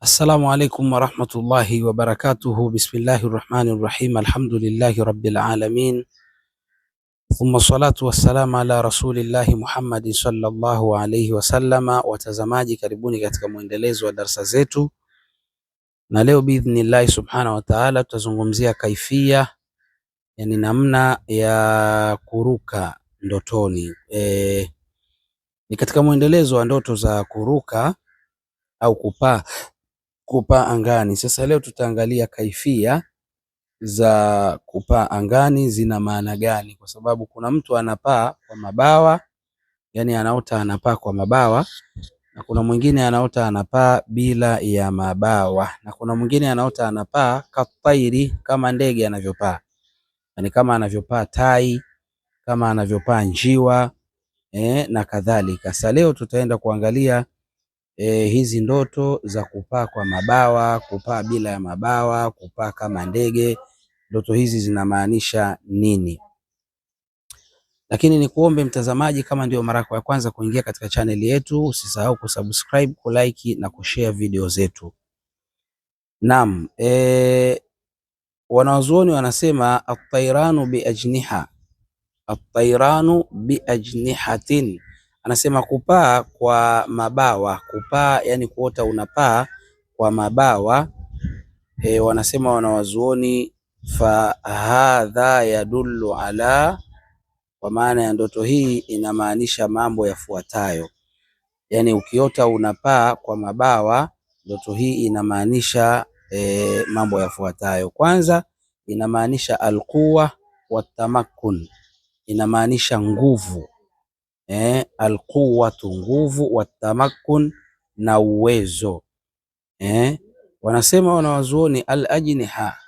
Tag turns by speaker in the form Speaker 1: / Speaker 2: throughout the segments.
Speaker 1: Assalamu alaikum warahmatullahi wabarakatuhu. Bismillahi rahmani rahim. Alhamdulillahi rabbil alamin. Thumma salatu wassalamu ala rasulillahi Muhammadin sallallahu alayhi wasallama. Watazamaji, karibuni katika mwendelezo wa darsa zetu, na leo biidhnillahi subhanahu wa ta'ala tutazungumzia kaifia, yani namna ya kuruka ndotoni. Ni katika mwendelezo wa ndoto za kuruka au kupaa angani. Sasa leo tutaangalia kaifia za kupaa angani zina maana gani, kwa sababu kuna mtu anapaa kwa mabawa, yani anaota anapaa kwa mabawa, na kuna mwingine anaota anapaa bila ya mabawa, na kuna mwingine anaota anapaa katairi, kama ndege anavyopaa, yani kama anavyopaa tai, kama anavyopaa njiwa na kadhalika. Sasa leo tutaenda kuangalia hizi ndoto za kupaa kwa mabawa, kupaa bila ya mabawa, kupaa kama ndege, ndoto hizi zinamaanisha nini? Lakini ni kuombe mtazamaji, kama ndio mara ya kwanza kuingia katika chaneli yetu, usisahau kusubscribe, kulike na kushare video zetu. Naam, wanazuoni wanasema at-tayranu bi ajnihatin, anasema kupaa kwa mabawa, kupaa yani kuota unapaa kwa mabawa. Wanasema wanawazuoni fa hadha yadullu ala, kwa maana ya ndoto hii inamaanisha mambo yafuatayo. Yani ukiota unapaa kwa mabawa, ndoto hii inamaanisha mambo yafuatayo. Kwanza, inamaanisha alquwa watamakkun, inamaanisha nguvu, alquwatu nguvu, watamakkun na uwezo. Wanasema wanawazuoni al-ajniha,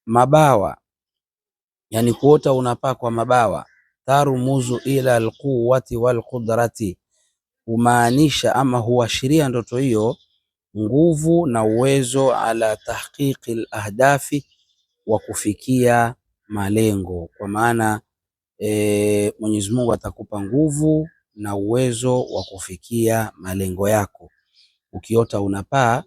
Speaker 1: mabawa, yani kuota unapaa kwa mabawa, tarumuzu ila alquwati walqudrati, humaanisha ama huashiria ndoto hiyo nguvu na uwezo, ala tahqiqi al-ahdafi, wa kufikia malengo. Kwa maana Mwenyezi Mungu atakupa nguvu na uwezo wa kufikia malengo yako ukiota unapaa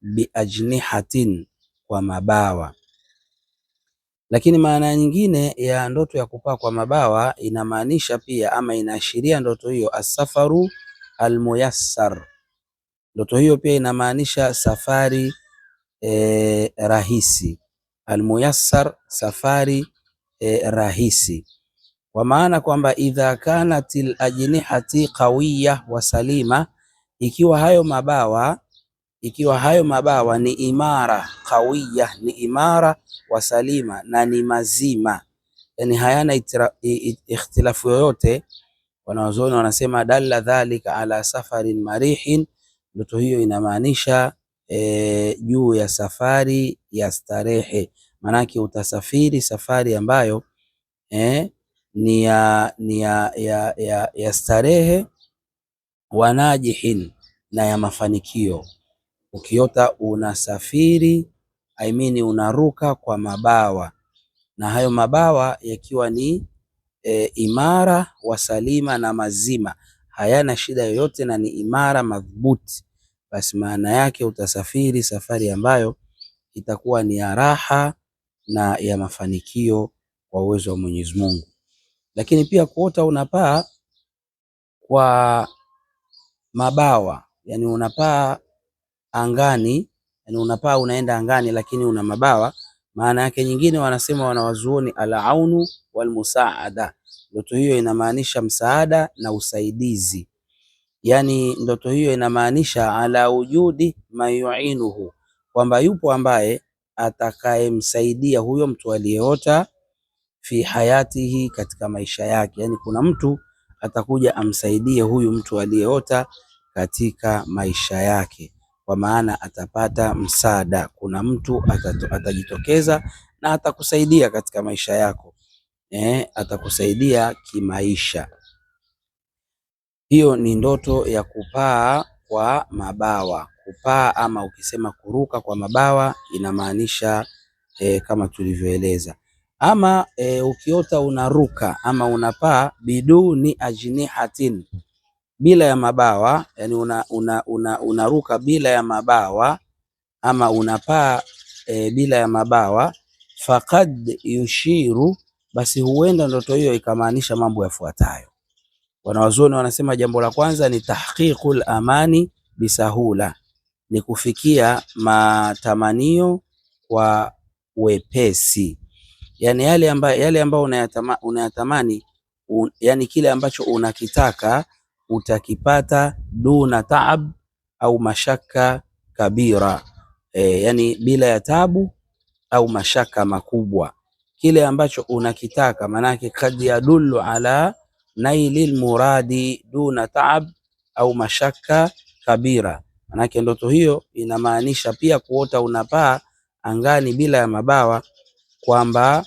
Speaker 1: biajnihatin, kwa mabawa. Lakini maana nyingine ya ndoto ya kupaa kwa mabawa inamaanisha pia ama inaashiria ndoto hiyo asafaru almuyassar, ndoto hiyo pia inamaanisha safari rahisi. Almuyassar, safari rahisi, kwa maana kwamba idha kanatil ajnihati qawiya wa salima, ikiwa hayo mabawa ni imara, qawiya ni imara, wa salima na ni mazima, yani hayana ikhtilafu yoyote, wanawazuoni wanasema dalla dhalika ala safarin marihin, ndoto hiyo inamaanisha juu ya safari ya starehe. Manake utasafiri safari ambayo ni ya starehe, wanajihin, na ya mafanikio. Ukiota unasafiri, unaruka kwa mabawa, na hayo mabawa yakiwa ni imara, wasalima na mazima, hayana shida yoyote na ni imara madhubuti, basi maana yake utasafiri safari ambayo itakuwa ni ya raha na ya mafanikio kwa uwezo wa Mwenyezi Mungu. Lakini pia kuota unapaa kwa mabawa, yani unapaa angani, yani unapaa unaenda angani lakini una mabawa, maana yake nyingine wanasema wanawazuoni al-aunu wal musaada, ndoto hiyo inamaanisha msaada na usaidizi. Yani ndoto hiyo inamaanisha ala wujudi mayuinuhu, kwamba yupo ambaye atakayemsaidia huyo mtu aliyeota fi hayatihi, katika maisha yake. Yani kuna mtu atakuja amsaidie huyu mtu aliyeota katika maisha yake, kwa maana atapata msaada. Kuna mtu atajitokeza na atakusaidia katika maisha yako, atakusaidia kimaisha. Hiyo ni ndoto ya kupaa kwa mabawa. Kupaa ama ukisema kuruka kwa mabawa inamaanisha kama tulivyoeleza. Ama ukiota unaruka ama unapaa biduni ajnihatin, bila ya mabawa, yani unaruka bila ya mabawa ama unapaa bila ya mabawa, faqad yushiru, basi huenda ndoto hiyo ikamaanisha mambo yafuatayo. Wanawazuoni wanasema jambo la kwanza ni tahqiqul amani bisahula, ni kufikia matamanio kwa wepesi, yani yale ambayo unayatamani, yani kile ambacho unakitaka utakipata duna taab au mashaka kabira, yani bila ya tabu au mashaka makubwa. Kile ambacho unakitaka manake kad yadullu ala nailil muradi duna taab au mashaka kabira, manake ndoto hiyo inamaanisha pia kuota unapaa angani bila ya mabawa, kwamba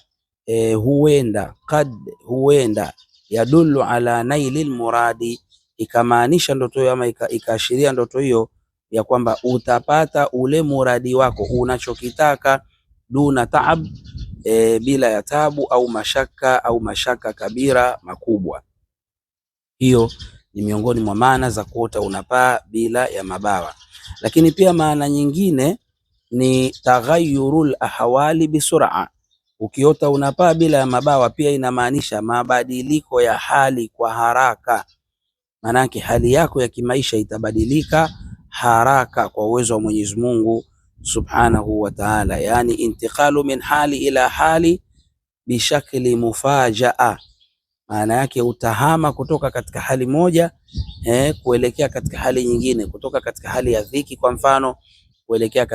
Speaker 1: huenda yadullu ala nailil muradi, ikamaanisha ndoto hiyo ama ikaashiria ndoto hiyo ya kwamba utapata ule muradi wako unachokitaka duna taab, bila ya tabu au mashaka kabira makubwa. Hiyo ni miongoni mwa maana za kuota unapaa bila ya mabawa. Lakini pia maana nyingine ni taghayyurul ahwali bisur'a. Ukiota unapaa bila ya mabawa pia inamaanisha mabadiliko ya hali kwa haraka, manake hali yako ya kimaisha itabadilika haraka kwa uwezo wa Mwenyezi Mungu Subhanahu wa Ta'ala, yani intiqalu min hali ila hali bishakli mufajaa, maana yake utahama kutoka katika hali moja kuelekea katika hali nyingine, kutoka katika hali ya dhiki kwa mfano kuelekea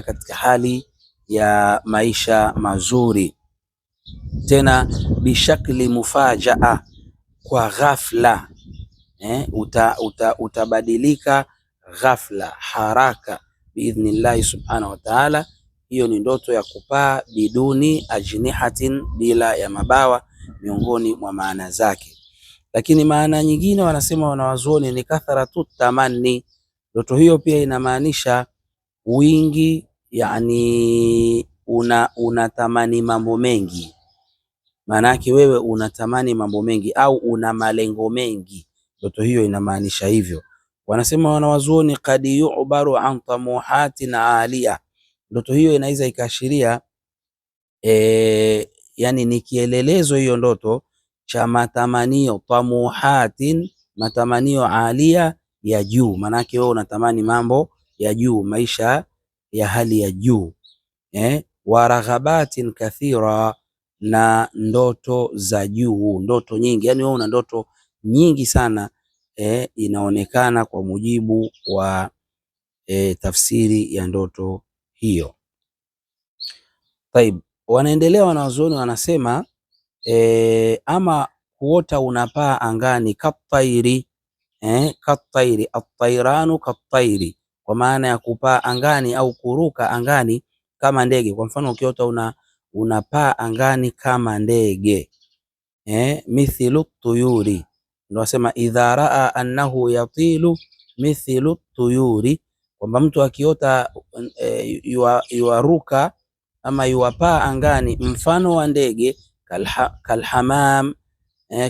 Speaker 1: katika hali ya maisha mazuri, tena bishakli mufajaa, kwa ghafla, utabadilika ghafla haraka biidhnillahi subhanahu wa ta'ala. Hiyo ni ndoto ya kupaa biduni ajnihatin, bila ya mabawa, miongoni mwa maana zake. Lakini maana nyingine wanasema wanawazuoni ni kathratu tamanni. Ndoto hiyo pia inamaanisha wingi, yani unatamani mambo mengi, maanake wewe unatamani mambo mengi au una malengo mengi, ndoto hiyo inamaanisha hivyo. Wanasema wanawazuoni qad yu'baru an tamuhatin aliya, ndoto hiyo inaweza ikaashiria yani ni kielelezo hiyo ndoto cha matamanio, tamuhatin, matamanio alia, ya juu, manake wewe unatamani mambo ya juu, maisha ya hali ya juu, wa raghabatin kathira, na ndoto za juu, ndoto nyingi, yani wewe una ndoto nyingi sana, inaonekana kwa mujibu wa tafsiri ya ndoto hiyo. Taib, wanaendelea wanawazuoni wanasema ama kuota unapaa angani katairi, katairi, at-tairanu katairi, kwa maana ya kupaa angani au kuruka angani kama ndege. Kwa mfano ukiota unapaa angani kama ndege, mithlu tuyuri, ndio wasema idha raa annahu yatilu mithlu tuyuri, kwamba mtu akiota yuaruka ama yuwapaa angani mfano wa ndege, kalhamam,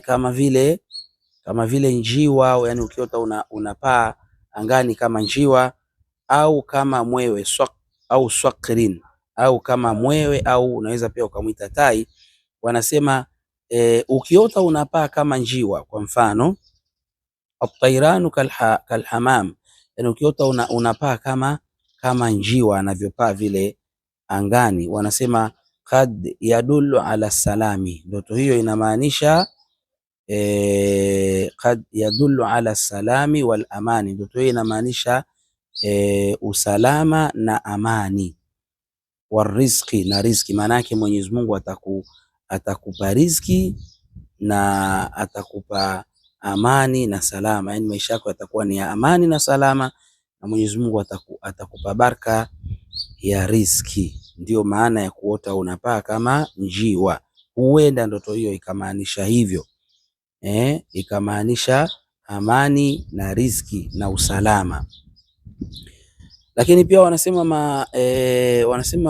Speaker 1: kama vile njiwa, yani ukiota unapaa angani kama njiwa au kama mwewe, au swakrin, au kama mwewe, au unaweza pia ukamwita tai. Wanasema ukiota unapaa kama njiwa, kwa mfano at-tairanu kalhamam, yani ukiota unapaa kama njiwa anavyopaa vile angani, wanasema kad yadullu ala salami, ndoto hiyo inamaanisha kad yadullu ala salami wal amani, ndoto hiyo inamaanisha usalama na amani, warizqi, na riziki, maana yake Mwenyezi Mungu atakupa riziki na atakupa amani na salama, yani maisha yako yatakuwa ni ya amani na salama, na Mwenyezi Mungu atakupa baraka ya riziki. Ndio maana ya kuota unapaa kama njiwa, huenda ndoto hiyo ikamaanisha hivyo, ikamaanisha amani na riziki na usalama. Lakini pia wanasema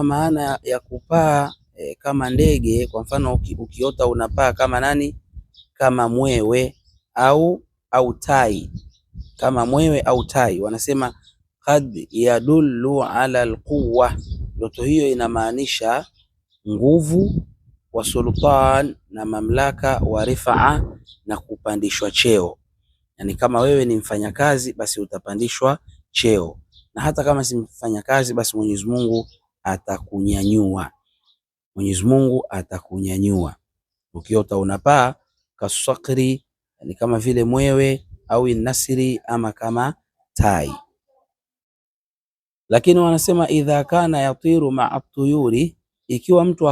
Speaker 1: maana ya kupaa kama ndege, kwa mfano ukiota unapaa kama nani, kama mwewe, au tai, kama mwewe au tai. Wanasema qad yadullu ala alquwa, ndoto hiyo inamaanisha nguvu, wa sultan, na mamlaka, wa rifaa, na kupandishwa cheo. Yani kama wewe ni mfanyakazi basi utapandishwa cheo, na hata kama si mfanyakazi basi Mwenyezi Mungu atakunyanyua. Mwenyezi Mungu atakunyanyua. Ukiota unapaa kasakri, yani kama vile mwewe, au nasri, ama kama tai. Lakini wanasema idha kana yatiru ma'a tuyuri, ikiwa mtu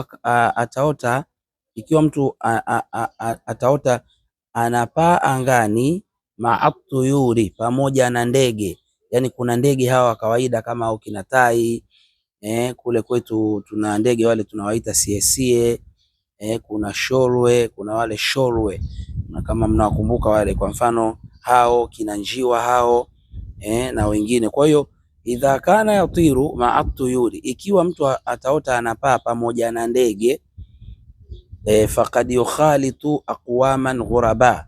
Speaker 1: ataota anapaa angani, ma'a tuyuri, pamoja na ndege. Yani kuna ndege hawa kawaida kama au kina tai, kule kwetu tuna ndege wale tunawaita siesie, kuna shorwe, kuna wale shorwe, na kama mnawakumbuka wale, kwa mfano hao kina njiwa hao, na wengine. Kwa hiyo idha kana yatiru ma'a tuyuri, ikiwa mtu ataota anapaa pamoja na ndege, faqad yukhalitu aqwaman ghuraba,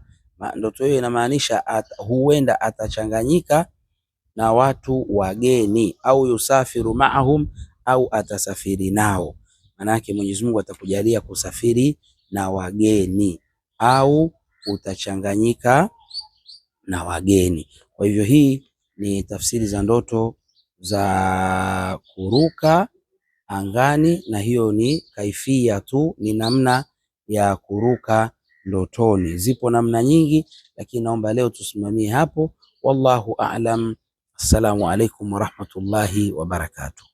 Speaker 1: ndoto hiyo inamaanisha huenda atachanganyika na watu wageni, au yusafiru ma'ahum, au atasafiri nao. Manake Mwenyezi Mungu atakujalia kusafiri na wageni, au utachanganyika na wageni. Kwa hivyo hii ni tafsiri za ndoto za kuruka angani, na hiyo ni kaifia tu, ni namna ya kuruka ndotoni. Zipo namna nyingi, lakini naomba leo tusimamie hapo. Wallahu a'lam. Assalamu alaikum warahmatullahi wabarakatuh.